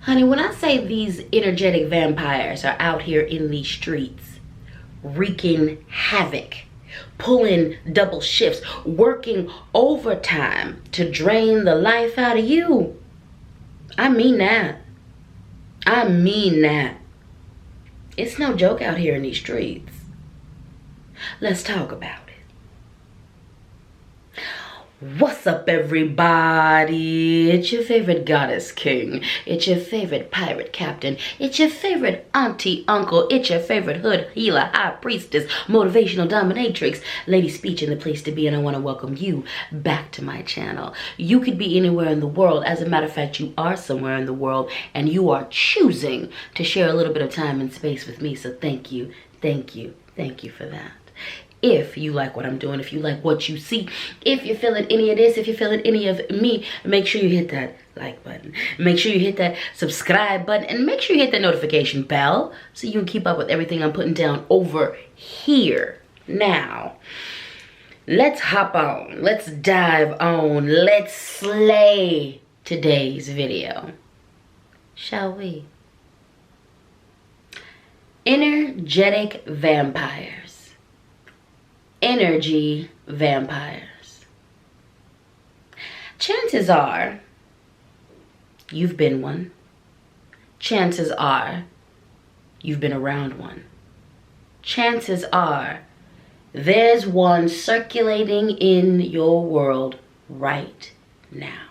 Honey, when I say these energetic vampires are out here in these streets, wreaking havoc, pulling double shifts, working overtime to drain the life out of you, I mean that. I mean that. It's no joke out here in these streets. Let's talk about it. What's up, everybody? It's your favorite goddess king. It's your favorite pirate captain. It's your favorite auntie, uncle. It's your favorite hood healer, high priestess, motivational dominatrix, LadySpeech in the place to be, and I want to welcome you back to my channel. You could be anywhere in the world. As a matter of fact, you are somewhere in the world, and you are choosing to share a little bit of time and space with me. So thank you, thank you, thank you for that. If you like what I'm doing, if you like what you see, if you're feeling any of this, if you're feeling any of me, make sure you hit that like button. Make sure you hit that subscribe button, and make sure you hit the notification bell so you can keep up with everything I'm putting down over here. Now, let's hop on. Let's dive on. Let's slay today's video. Shall we? Energetic vampires. Energy vampires. Chances are you've been one. Chances are you've been around one. Chances are there's one circulating in your world right now.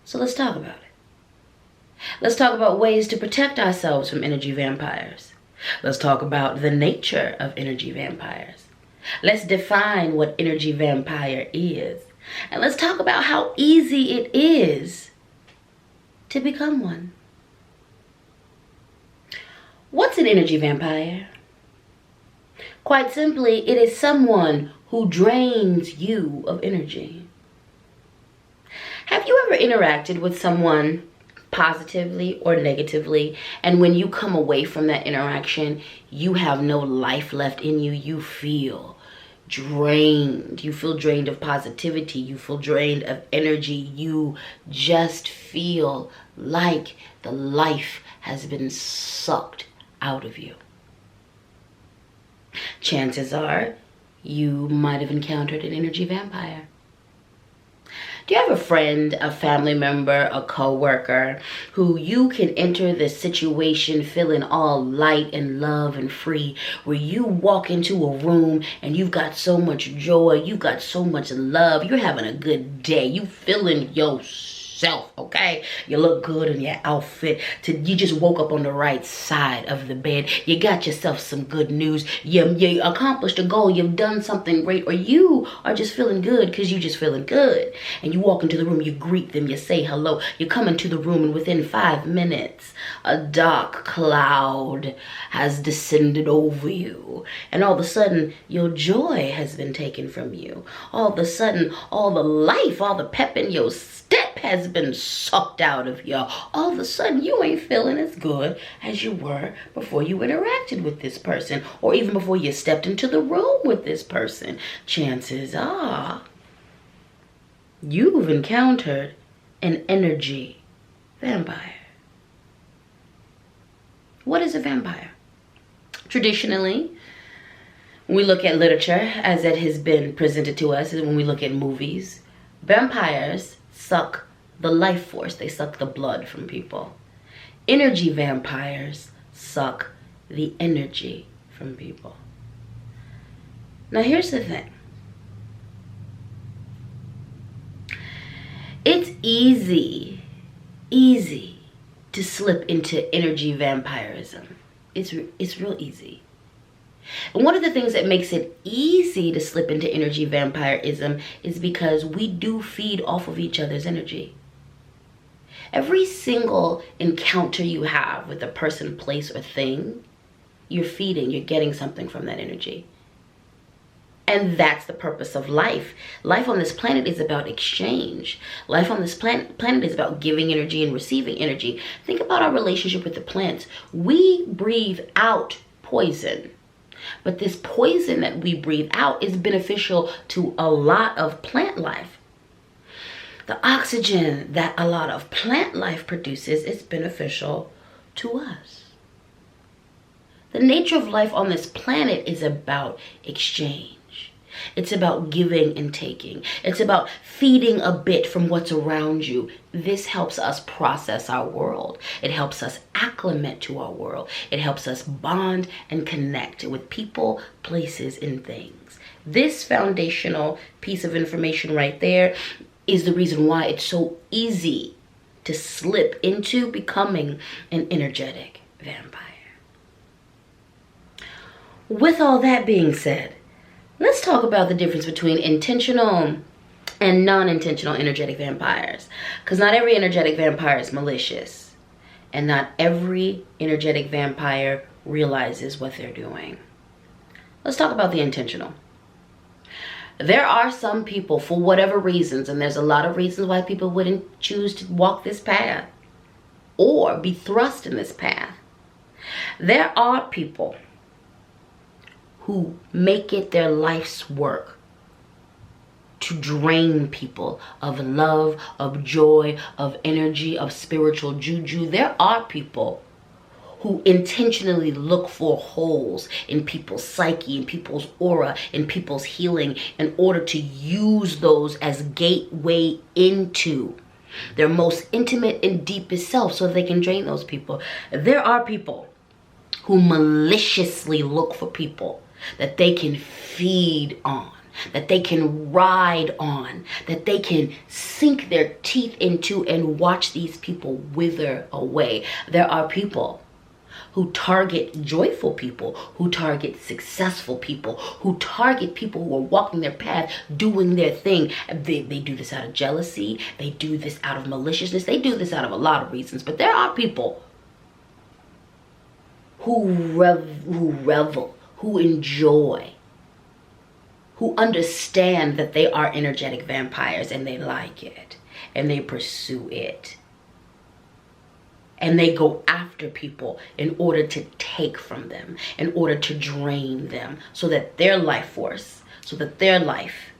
So let's talk about it. Let's talk about ways to protect ourselves from energy vampires. Let's talk about the nature of energy vampires. Let's define what energy vampire is. And let's talk about how easy it is to become one. What's an energy vampire? Quite simply, it is someone who drains you of energy. Have you ever interacted with someone positively or negatively, and when you come away from that interaction, you have no life left in you? You feel drained. You feel drained of positivity. You feel drained of energy. You just feel like the life has been sucked out of you. Chances are you might have encountered an energy vampire. Do you have a friend, a family member, a co-worker who you can enter the situation feeling all light and love and free, where you walk into a room and you've got so much joy, you've got so much love, you're having a good day, you feeling yourself, okay? You look good in your outfit. You just woke up on the right side of the bed. You got yourself some good news. You accomplished a goal. You've done something great, or you are just feeling good because you just feeling good. And you walk into the room, you greet them, you say hello. You come into the room, and within 5 minutes, a dark cloud has descended over you. And all of a sudden, your joy has been taken from you. All of a sudden, all the life, all the pep in your step has been sucked out of you. All of a sudden, you ain't feeling as good as you were before you interacted with this person, or even before you stepped into the room with this person. Chances are you've encountered an energy vampire. What is a vampire? Traditionally, when we look at literature as it has been presented to us, and when we look at movies, vampires suck the life force. They suck the blood from people. Energy vampires suck the energy from people. Now here's the thing. It's easy to slip into energy vampirism. It's real easy. And one of the things that makes it easy to slip into energy vampirism is because we do feed off of each other's energy. Every single encounter you have with a person, place, or thing, you're getting something from that energy. And that's the purpose of life. Life on this planet is about exchange. Life on this planet is about giving energy and receiving energy. Think about our relationship with the plants. We breathe out poison. But this poison that we breathe out is beneficial to a lot of plant life. The oxygen that a lot of plant life produces is beneficial to us. The nature of life on this planet is about exchange. It's about giving and taking. It's about feeding a bit from what's around you. This helps us process our world. It helps us acclimate to our world. It helps us bond and connect with people, places, and things. This foundational piece of information right there is the reason why it's so easy to slip into becoming an energetic vampire. With all that being said, let's talk about the difference between intentional and non-intentional energetic vampires. Because not every energetic vampire is malicious. And not every energetic vampire realizes what they're doing. Let's talk about the intentional. There are some people, for whatever reasons, and there's a lot of reasons why people wouldn't choose to walk this path or be thrust in this path. There are people who make it their life's work to drain people of love, of joy, of energy, of spiritual juju. There are people who intentionally look for holes in people's psyche, in people's aura, in people's healing, in order to use those as gateway into their most intimate and deepest self so they can drain those people. There are people who maliciously look for people that they can feed on, that they can ride on, that they can sink their teeth into and watch these people wither away. There are people who target joyful people, who target successful people, who target people who are walking their path, doing their thing. They do this out of jealousy. They do this out of maliciousness. They do this out of a lot of reasons. But there are people who revel, who enjoy, who understand that they are energetic vampires and they like it and they pursue it. And they go after people in order to take from them, in order to drain them, so that their life force, so that their life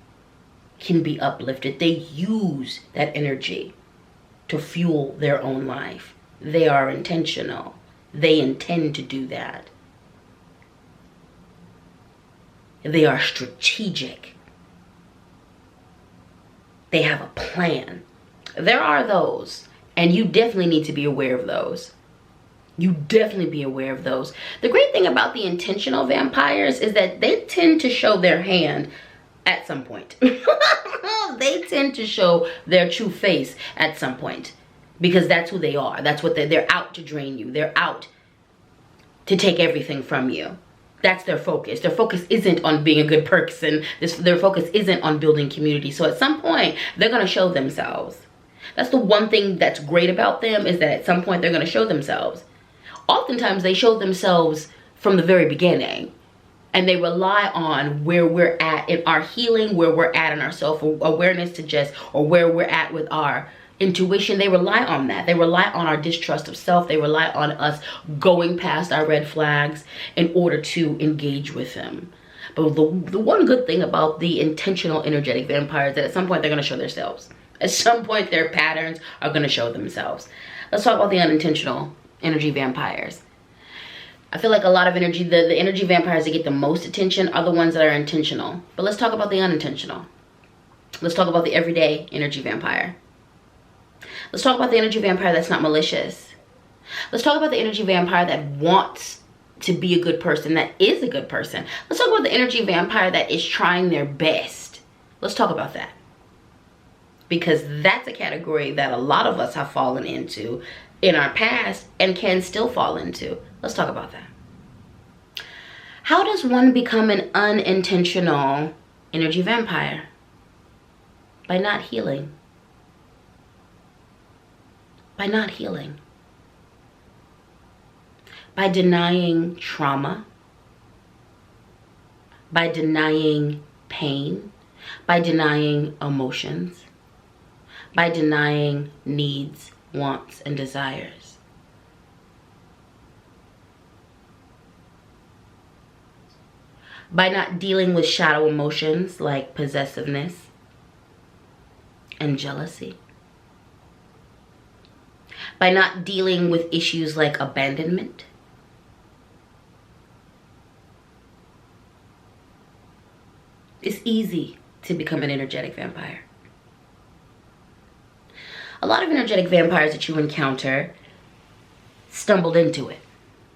can be uplifted. They use that energy to fuel their own life. They are intentional. They intend to do that. They are strategic. They have a plan. There are those, and you definitely need to be aware of those. You definitely be aware of those. The great thing about the intentional vampires is that they tend to show their hand at some point. They tend to show their true face at some point, because that's who they are. That's what they're out to drain you. They're out to take everything from you. That's their focus. Their focus isn't on being a good person. Their focus isn't on building community. So at some point, they're going to show themselves. That's the one thing that's great about them, is that at some point they're going to show themselves. Oftentimes they show themselves from the very beginning, and they rely on where we're at in our healing, where we're at in our self-awareness or where we're at with our intuition. They rely on that. They rely on our distrust of self. They rely on us going past our red flags in order to engage with them. But the one good thing about the intentional energetic vampires is that at some point they're going to show themselves. At some point their patterns are going to show themselves. Let's talk about the unintentional energy vampires. I feel like a lot of energy, the energy vampires that get the most attention are the ones that are intentional. But let's talk about the unintentional. Let's talk about the everyday energy vampire. Let's talk about the energy vampire that's not malicious. Let's talk about the energy vampire that wants to be a good person, that is a good person. Let's talk about the energy vampire that is trying their best. Let's talk about that. Because that's a category that a lot of us have fallen into in our past and can still fall into. Let's talk about that. How does one become an unintentional energy vampire? By not healing. By not healing. By denying trauma. By denying pain. By denying emotions. By denying needs, wants, and desires. By not dealing with shadow emotions like possessiveness and jealousy. By not dealing with issues like abandonment. It's easy to become an energetic vampire. A lot of energetic vampires that you encounter stumbled into it.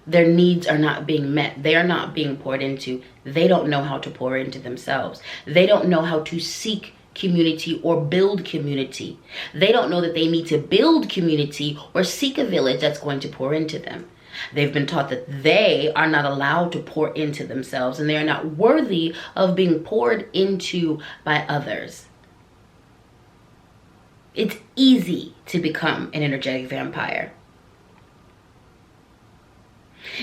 Their needs are not being met. They are not being poured into. They don't know how to pour into themselves. They don't know how to seek community or build community. They don't know that they need to build community or seek a village that's going to pour into them. They've been taught that they are not allowed to pour into themselves and they are not worthy of being poured into by others. It's easy to become an energetic vampire.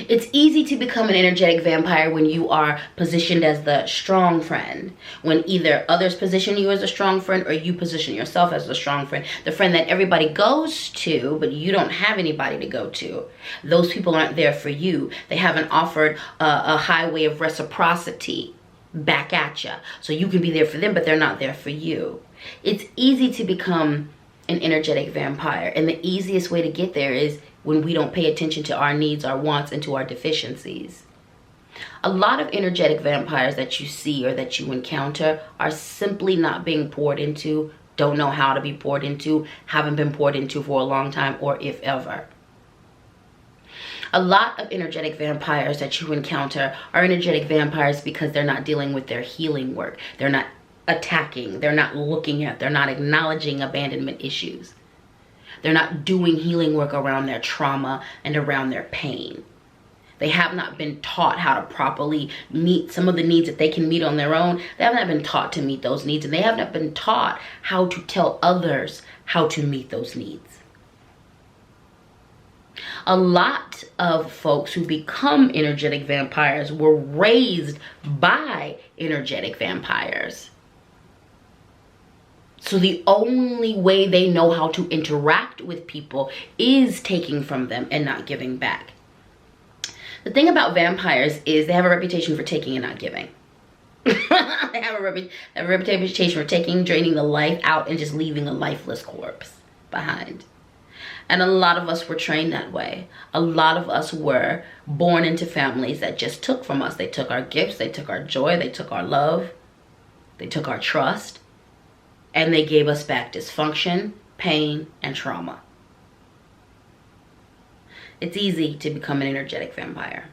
It's easy to become an energetic vampire when you are positioned as the strong friend. When either others position you as a strong friend or you position yourself as a strong friend. The friend that everybody goes to, but you don't have anybody to go to. Those people aren't there for you. They haven't offered a highway of reciprocity back at you. So you can be there for them, but they're not there for you. It's easy to become an energetic vampire. And the easiest way to get there is when we don't pay attention to our needs, our wants, and to our deficiencies. A lot of energetic vampires that you see or that you encounter are simply not being poured into, don't know how to be poured into, haven't been poured into for a long time, or if ever. A lot of energetic vampires that you encounter are energetic vampires because they're not dealing with their healing work. They're not attacking, they're not looking at, they're not acknowledging abandonment issues. They're not doing healing work around their trauma and around their pain. They have not been taught how to properly meet some of the needs that they can meet on their own. They have not been taught to meet those needs, and they have not been taught how to tell others how to meet those needs. A lot of folks who become energetic vampires were raised by energetic vampires. So the only way they know how to interact with people is taking from them and not giving back. The thing about vampires is they have a reputation for taking and not giving. They have a reputation for taking, draining the life out, and just leaving a lifeless corpse behind. And a lot of us were trained that way. A lot of us were born into families that just took from us. They took our gifts, they took our joy, they took our love, they took our trust. And they gave us back dysfunction, pain, and trauma. It's easy to become an energetic vampire.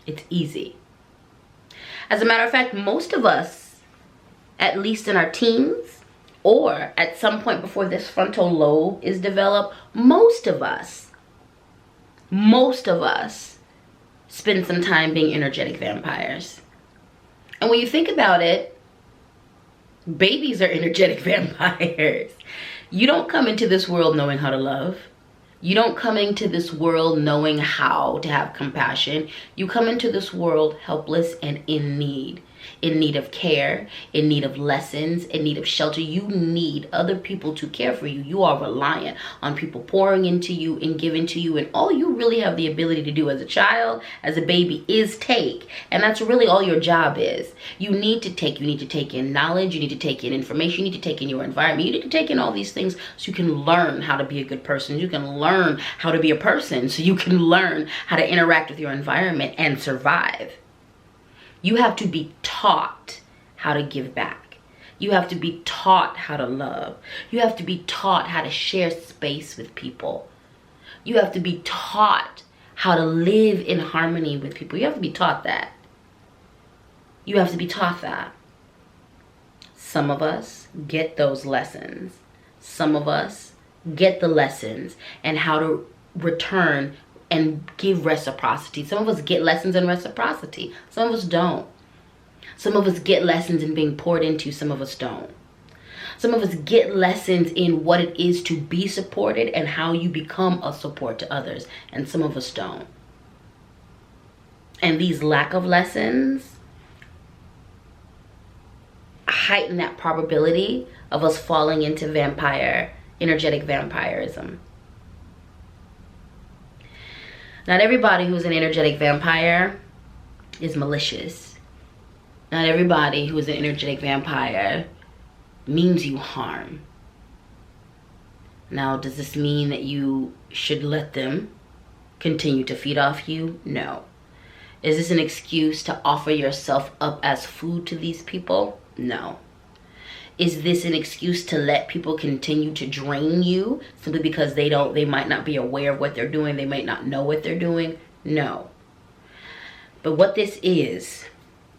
It's easy. As a matter of fact, most of us, at least in our teens, or at some point before this frontal lobe is developed, most of us spend some time being energetic vampires. And when you think about it, babies are energetic vampires. You don't come into this world knowing how to love. You don't come into this world knowing how to have compassion. You come into this world helpless and in need of care, in need of lessons, in need of shelter. You need other people to care for you. You are reliant on people pouring into you and giving to you. And all you really have the ability to do as a child, as a baby, is take. And that's really all your job is. You need to take. You need to take in knowledge. You need to take in information. You need to take in your environment. You need to take in all these things so you can learn how to be a good person. You can learn how to be a person so you can learn how to interact with your environment and survive. You have to be taught how to give back. You have to be taught how to love. You have to be taught how to share space with people. You have to be taught how to live in harmony with people. You have to be taught that. You have to be taught that. Some of us get those lessons. Some of us get the lessons and how to return and give reciprocity. Some of us get lessons in reciprocity. Some of us don't. Some of us get lessons in being poured into. Some of us don't. Some of us get lessons in what it is to be supported and how you become a support to others. And some of us don't. And these lack of lessons heighten that probability of us falling into energetic vampirism. Not everybody who's an energetic vampire is malicious. Not everybody who is an energetic vampire means you harm. Now, does this mean that you should let them continue to feed off you? No. Is this an excuse to offer yourself up as food to these people? No. Is this an excuse to let people continue to drain you simply because they might not be aware of what they're doing, they might not know what they're doing? No. But what this is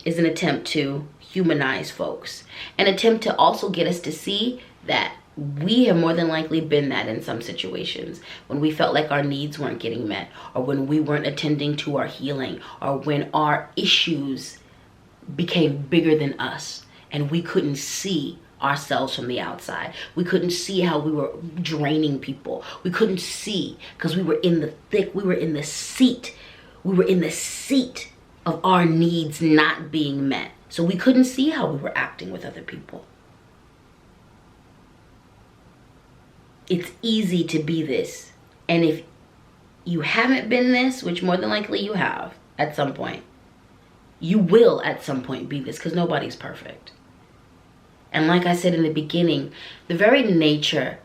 an attempt to humanize folks, an attempt to also get us to see that we have more than likely been that in some situations, when we felt like our needs weren't getting met, or when we weren't attending to our healing, or when our issues became bigger than us and we couldn't see ourselves from the outside. We couldn't see how we were draining people. We couldn't see because we were in the thick, we were in the seat of our needs not being met. So we couldn't see how we were acting with other people. It's easy to be this. And if you haven't been this, which more than likely you have at some point, you will at some point be this, because nobody's perfect. And like I said in the beginning, the very nature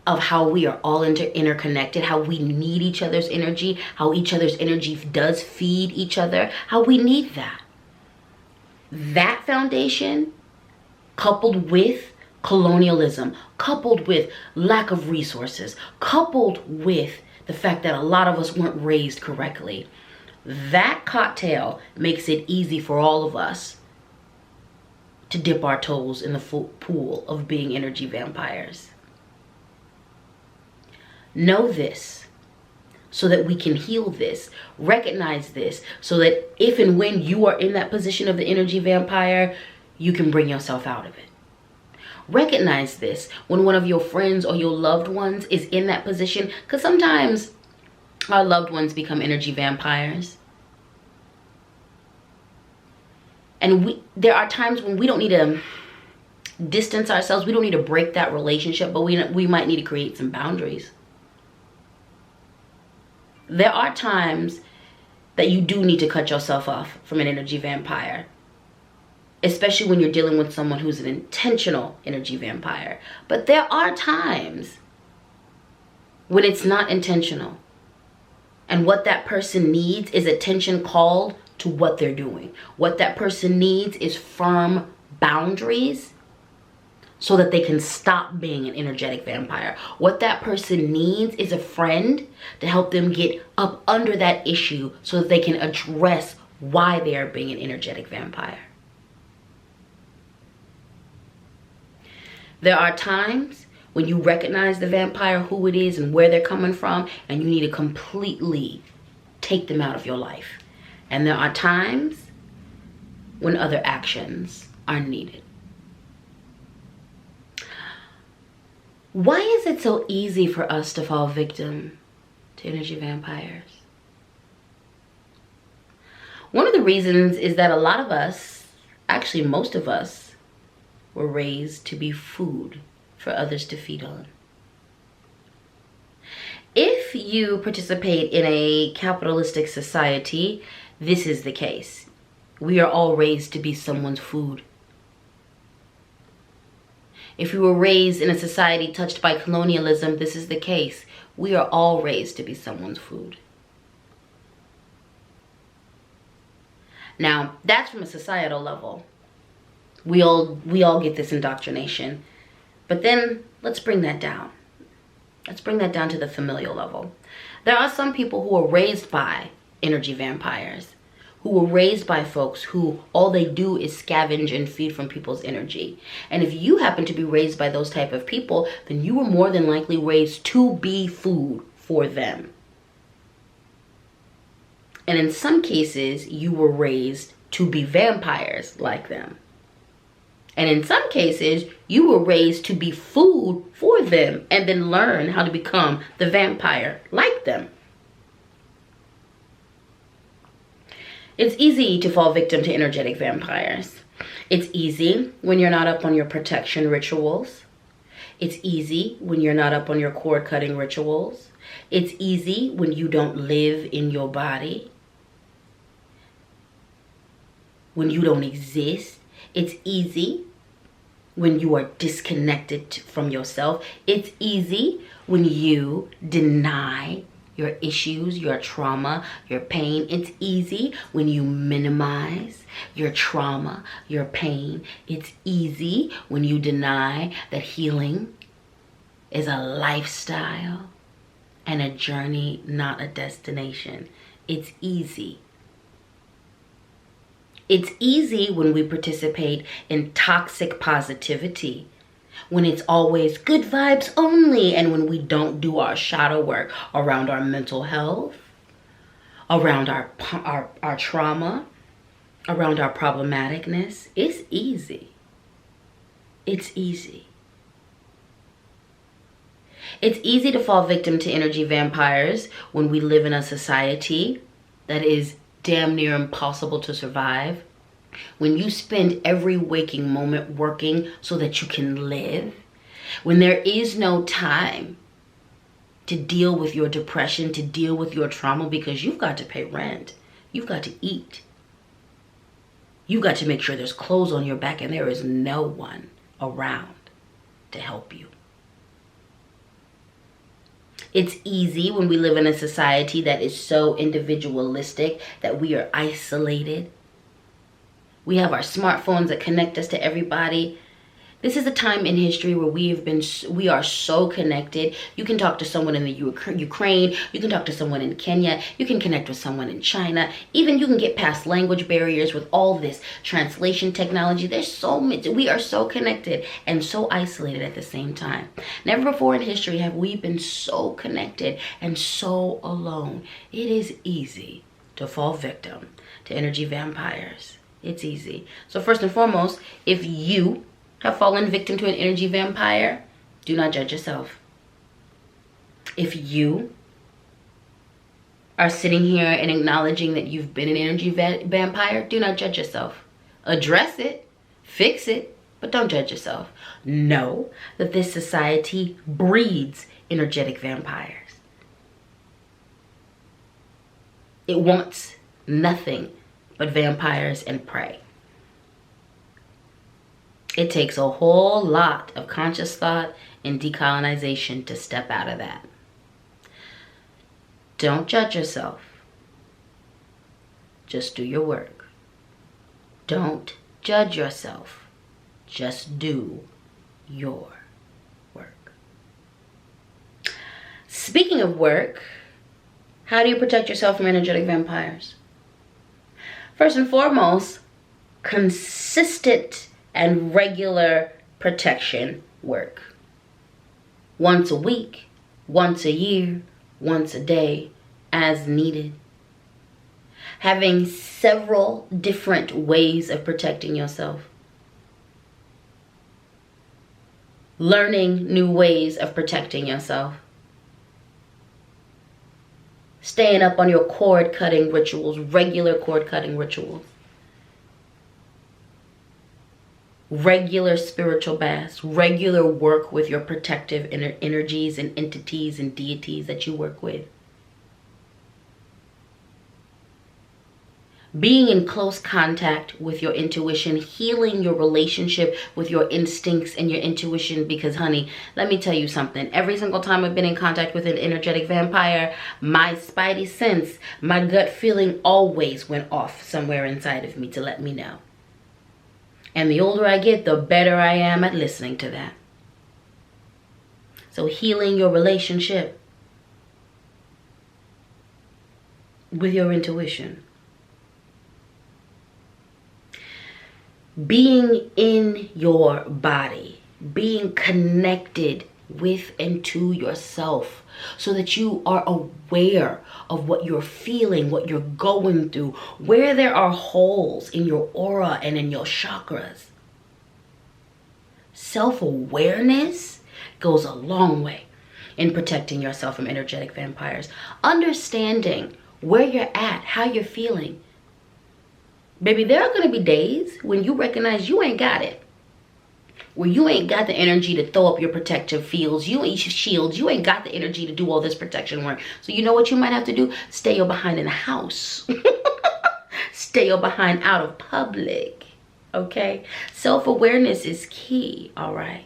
of how we are all interconnected, how we need each other's energy, how each other's energy does feed each other, how we need that. That foundation, coupled with colonialism, coupled with lack of resources, coupled with the fact that a lot of us weren't raised correctly, that cocktail makes it easy for all of us to dip our toes in the pool of being energy vampires. Know this so that we can heal this. Recognize this so that if and when you are in that position of the energy vampire, you can bring yourself out of it. Recognize this when one of your friends or your loved ones is in that position, because sometimes our loved ones become energy vampires. And there are times when we don't need to distance ourselves. We don't need to break that relationship, but we might need to create some boundaries. There are times that you do need to cut yourself off from an energy vampire, especially when you're dealing with someone who's an intentional energy vampire. But there are times when it's not intentional. And what that person needs is attention called to what they're doing. What that person needs is firm boundaries so that they can stop being an energetic vampire. What that person needs is a friend to help them get up under that issue so that they can address why they are being an energetic vampire. There are times when you recognize the vampire, who it is and where they're coming from, and you need to completely take them out of your life. And there are times when other actions are needed. Why is it so easy for us to fall victim to energy vampires? One of the reasons is that a lot of us, actually most of us, were raised to be food for others to feed on. If you participate in a capitalistic society, this is the case. We are all raised to be someone's food. If you were raised in a society touched by colonialism, this is the case. We are all raised to be someone's food. Now, that's from a societal level. We all get this indoctrination. But then let's bring that down. Let's bring that down to the familial level. There are some people who are raised by energy vampires, who were raised by folks who all they do is scavenge and feed from people's energy. And if you happen to be raised by those type of people, then you were more than likely raised to be food for them. And in some cases, you were raised to be vampires like them. And in some cases, you were raised to be food for them and then learn how to become the vampire like them. It's easy to fall victim to energetic vampires. It's easy when you're not up on your protection rituals. It's easy when you're not up on your cord cutting rituals. It's easy when you don't live in your body, when you don't exist. It's easy when you are disconnected from yourself. It's easy when you deny your issues, your trauma, your pain. It's easy when you minimize your trauma, your pain. It's easy when you deny that healing is a lifestyle and a journey, not a destination. It's easy. It's easy when we participate in toxic positivity, when it's always good vibes only, and when we don't do our shadow work around our mental health, around our trauma, around our problematicness. It's easy. It's easy. It's easy to fall victim to energy vampires when we live in a society that is damn near impossible to survive. When you spend every waking moment working so that you can live, when there is no time to deal with your depression, to deal with your trauma, because you've got to pay rent, you've got to eat, you've got to make sure there's clothes on your back, and there is no one around to help you. It's easy when we live in a society that is so individualistic that we are isolated. We have our smartphones that connect us to everybody. This is a time in history where we are so connected. You can talk to someone in the Ukraine. You can talk to someone in Kenya. You can connect with someone in China. Even you can get past language barriers with all this translation technology. There's so much. We are so connected and so isolated at the same time. Never before in history have we been so connected and so alone. It is easy to fall victim to energy vampires. It's easy. So first and foremost, if you have fallen victim to an energy vampire, do not judge yourself. If you are sitting here and acknowledging that you've been an energy vampire, do not judge yourself. Address it, fix it, but don't judge yourself. Know that this society breeds energetic vampires. It wants nothing but vampires and prey. It takes a whole lot of conscious thought and decolonization to step out of that. Don't judge yourself. Just do your work. Don't judge yourself. Just do your work. Speaking of work, how do you protect yourself from energetic vampires? First and foremost, consistent and regular protection work. Once a week, once a year, once a day, as needed. Having several different ways of protecting yourself. Learning new ways of protecting yourself. Staying up on your cord cutting rituals, regular cord cutting rituals. Regular spiritual baths, regular work with your protective energies and entities and deities that you work with. Being in close contact with your intuition, healing your relationship with your instincts and your intuition, because honey, let me tell you something. Every single time I've been in contact with an energetic vampire, my spidey sense, my gut feeling always went off somewhere inside of me to let me know. And the older I get, the better I am at listening to that. So healing your relationship with your intuition. Being in your body. Being connected with and to yourself. So that you are aware of what you're feeling, what you're going through, where there are holes in your aura and in your chakras. Self-awareness goes a long way in protecting yourself from energetic vampires. Understanding where you're at, how you're feeling. Baby, there are going to be days when you recognize you ain't got it. Where you ain't got the energy to throw up your protective shields. You ain't got the energy to do all this protection work. So you know what you might have to do? Stay your behind in the house. Stay your behind out of public. Okay? Self-awareness is key, all right?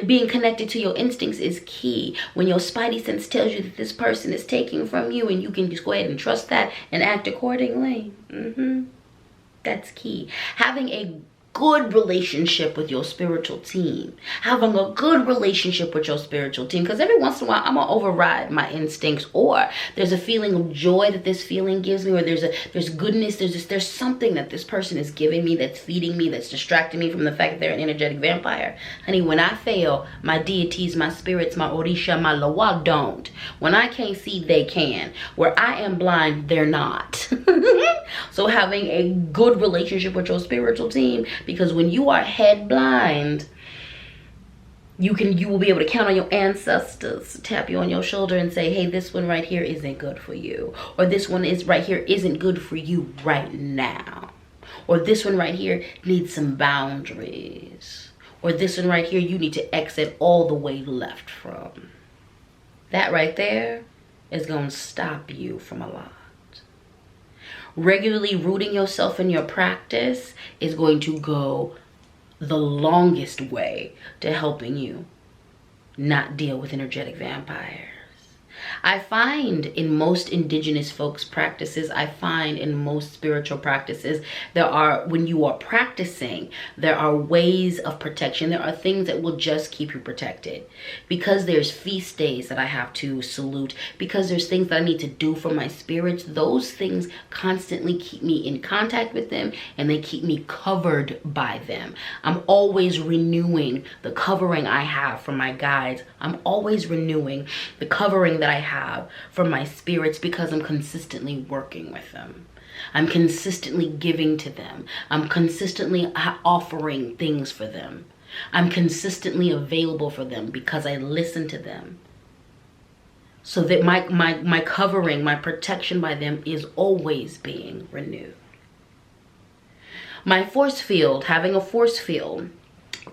Being connected to your instincts is key. When your spidey sense tells you that this person is taking from you, and you can just go ahead and trust that and act accordingly. That's key. Having a good relationship with your spiritual team. Having a good relationship with your spiritual team. Because every once in a while, I'm going to override my instincts. Or there's a feeling of joy that this feeling gives me. Or there's goodness. There's something that this person is giving me, that's feeding me, that's distracting me from the fact that they're an energetic vampire. Honey, when I fail, my deities, my spirits, my Orisha, my Lawa don't. When I can't see, they can. Where I am blind, they're not. So having a good relationship with your spiritual team, because when you are head blind, you will be able to count on your ancestors to tap you on your shoulder and say, hey, this one right here isn't good for you. Or this one is right here isn't good for you right now. Or this one right here needs some boundaries. Or this one right here you need to exit all the way left from. That right there is going to stop you from a lot. Regularly rooting yourself in your practice is going to go the longest way to helping you not deal with energetic vampires. I find in most indigenous folks' practices, I find in most spiritual practices, when you are practicing, there are ways of protection. There are things that will just keep you protected. Because there's feast days that I have to salute, because there's things that I need to do for my spirits, those things constantly keep me in contact with them, and they keep me covered by them. I'm always renewing the covering I have from my guides. I'm always renewing the covering that I have from my spirits, because I'm consistently working with them. I'm consistently giving to them. I'm consistently offering things for them. I'm consistently available for them because I listen to them. So that my covering, my protection by them is always being renewed. My force field, having a force field,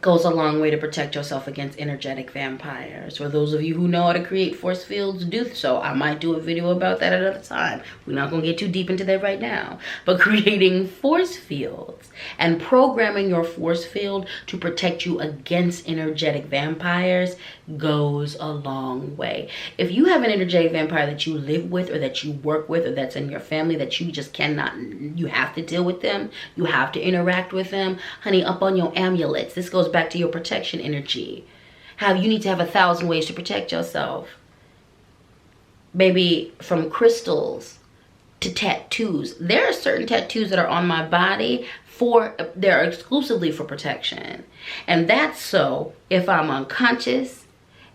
goes a long way to protect yourself against energetic vampires. For those of you who know how to create force fields, do so. I might do a video about that at another time. We're not going to get too deep into that right now. But creating force fields and programming your force field to protect you against energetic vampires goes a long way. If you have an energetic vampire that you live with, or that you work with, or that's in your family, that you just cannot, you have to deal with them, you have to interact with them, honey, up on your amulets. This goes back to your protection energy. You need to have 1,000 ways to protect yourself. Baby, from crystals to tattoos. There are certain tattoos that are on my body they're exclusively for protection. And that's so if I'm unconscious,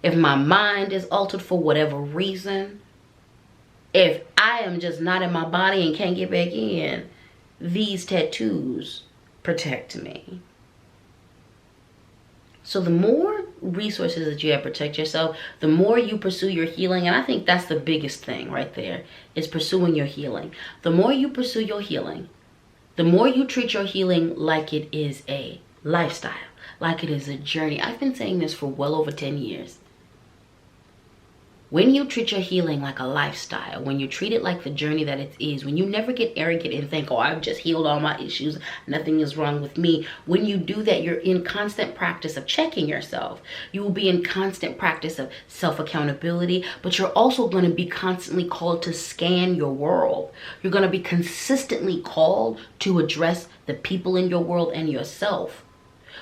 if my mind is altered for whatever reason, if I am just not in my body and can't get back in, these tattoos protect me. So the more resources that you have to protect yourself, the more you pursue your healing. And I think that's the biggest thing right there, is pursuing your healing. The more you pursue your healing, the more you treat your healing like it is a lifestyle, like it is a journey. I've been saying this for well over 10 years. When you treat your healing like a lifestyle, when you treat it like the journey that it is, when you never get arrogant and think, oh, I've just healed all my issues, nothing is wrong with me. When you do that, you're in constant practice of checking yourself. You will be in constant practice of self-accountability, but you're also going to be constantly called to scan your world. You're going to be consistently called to address the people in your world and yourself.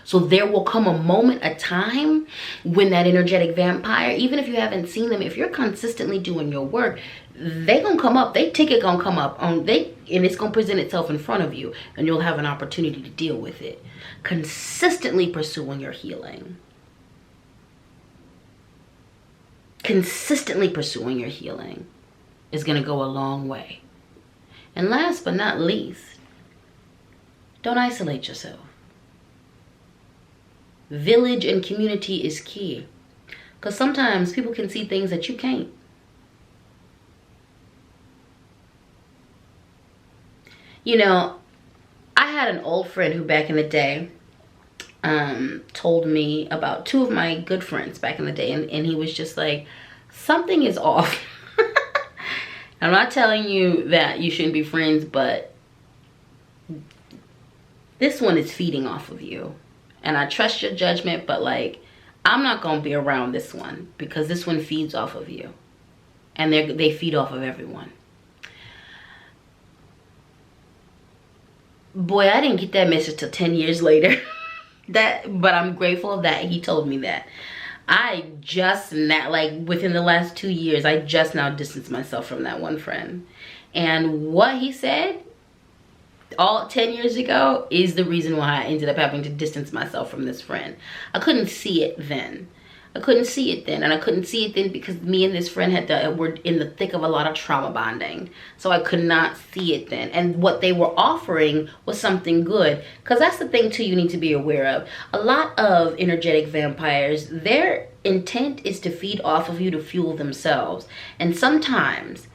So there will come a moment, a time, when that energetic vampire, even if you haven't seen them, if you're consistently doing your work, they gonna come up. They ticket gonna come up and it's gonna present itself in front of you, and you'll have an opportunity to deal with it. Consistently pursuing your healing. Consistently pursuing your healing is gonna go a long way. And last but not least, don't isolate yourself. Village and community is key, because sometimes people can see things that you can't. You know, I had an old friend who back in the day told me about two of my good friends back in the day, and he was just like, something is off. I'm not telling you that you shouldn't be friends, but this one is feeding off of you. And I trust your judgment, but like, I'm not gonna be around this one because this one feeds off of you. And they feed off of everyone. Boy, I didn't get that message till 10 years later. But I'm grateful that he told me that. I just now, like within the last 2 years, I just now distanced myself from that one friend. And what he said all 10 years ago is the reason why I ended up having to distance myself from this friend. I couldn't see it then. I couldn't see it then, and I couldn't see it then because me and this friend were in the thick of a lot of trauma bonding. So I could not see it then. And what they were offering was something good. Because that's the thing too you need to be aware of. A lot of energetic vampires, their intent is to feed off of you to fuel themselves. And sometimes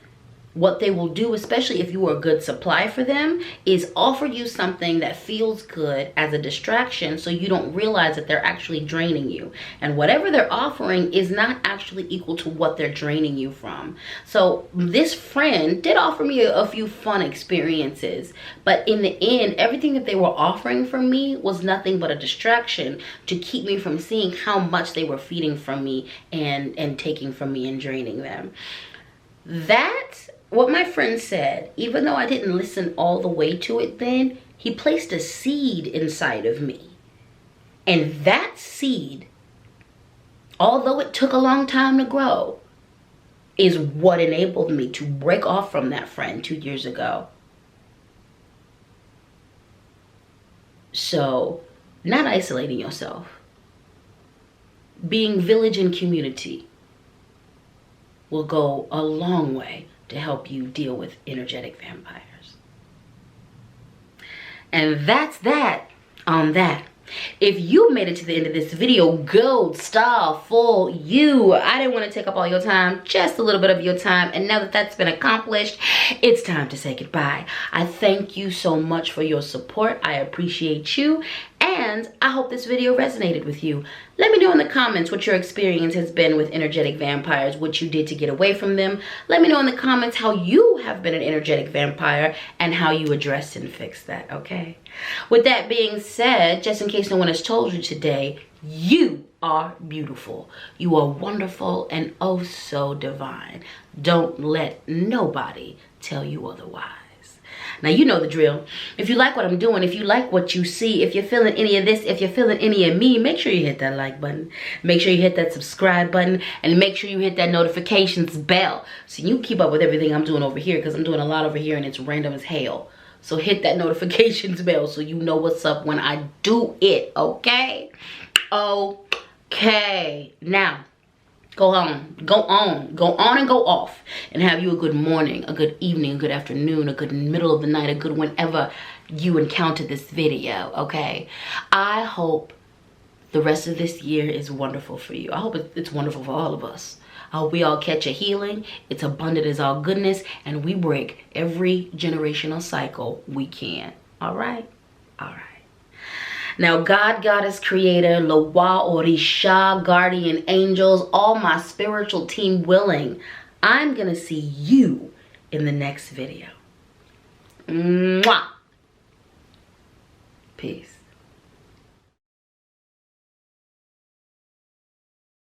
what they will do, especially if you are a good supply for them, is offer you something that feels good as a distraction so you don't realize that they're actually draining you. And whatever they're offering is not actually equal to what they're draining you from. So this friend did offer me a few fun experiences, but in the end, everything that they were offering from me was nothing but a distraction to keep me from seeing how much they were feeding from me and taking from me and draining them. What my friend said, even though I didn't listen all the way to it then, he placed a seed inside of me. And that seed, although it took a long time to grow, is what enabled me to break off from that friend 2 years ago. So, not isolating yourself. Being village and community will go a long way to help you deal with energetic vampires. And that's that on that. If you made it to the end of this video, gold star for you. I didn't want to take up all your time, just a little bit of your time. And now that that's been accomplished, it's time to say goodbye. I thank you so much for your support. I appreciate you. And I hope this video resonated with you. Let me know in the comments what your experience has been with energetic vampires, what you did to get away from them. Let me know in the comments how you have been an energetic vampire and how you addressed and fixed that, okay? With that being said, just in case no one has told you today, you are beautiful. You are wonderful and oh so divine. Don't let nobody tell you otherwise. Now, you know the drill. If you like what I'm doing, if you like what you see, if you're feeling any of this, if you're feeling any of me, make sure you hit that like button. Make sure you hit that subscribe button. And make sure you hit that notifications bell so you keep up with everything I'm doing over here, because I'm doing a lot over here and it's random as hell. So hit that notifications bell so you know what's up when I do it, okay? Okay. Now, go on and go off and have you a good morning, a good evening, a good afternoon, a good middle of the night, a good whenever you encounter this video, okay? I hope the rest of this year is wonderful for you. I hope it's wonderful for all of us. I hope we all catch a healing, it's abundant as all goodness, and we break every generational cycle we can. All right? All right. Now, God, Goddess, Creator, Loa, Orisha, Guardian Angels, all my spiritual team willing, I'm going to see you in the next video. Mwah. Peace.